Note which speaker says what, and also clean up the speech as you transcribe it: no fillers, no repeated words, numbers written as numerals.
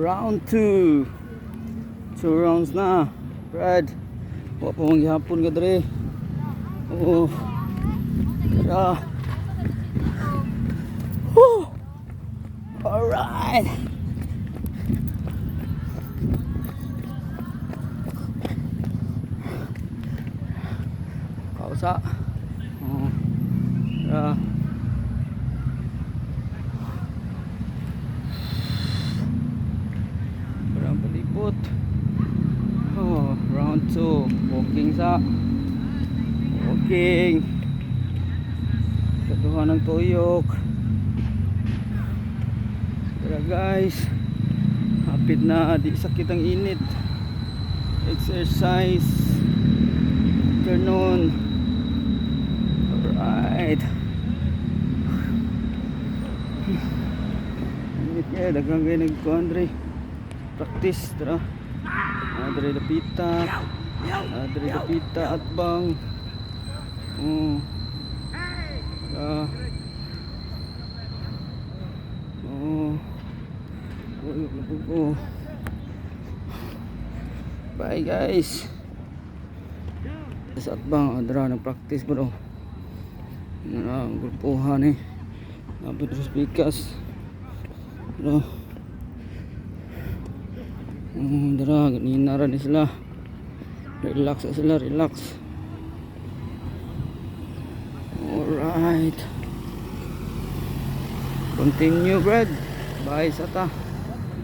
Speaker 1: Round 2. 2 rounds na. Brad. Wa pa mong gihapon ka dre. Oh. Tara. Woo! Alright. Kausa. Oh. Tara. Parang palipot. Oh, round 2. Walking sa. Walking. Katuhan ng tuyok. Tara guys. Hapit na. Di sakit ang init. Exercise. Afternoon. Alright. Init kaya. Dagang kayo nagkuhan. Practice. Tara. Adre dapita. Adre dapita at bang. Oh. Oh. Bye guys. At bang adra ng practice bro. Ang grupuhan eh. Napit sa speakers. Bro. Dara, ganina rin sila. Relax sila, relax. Alright. Continue, Brad. Bye, Sata.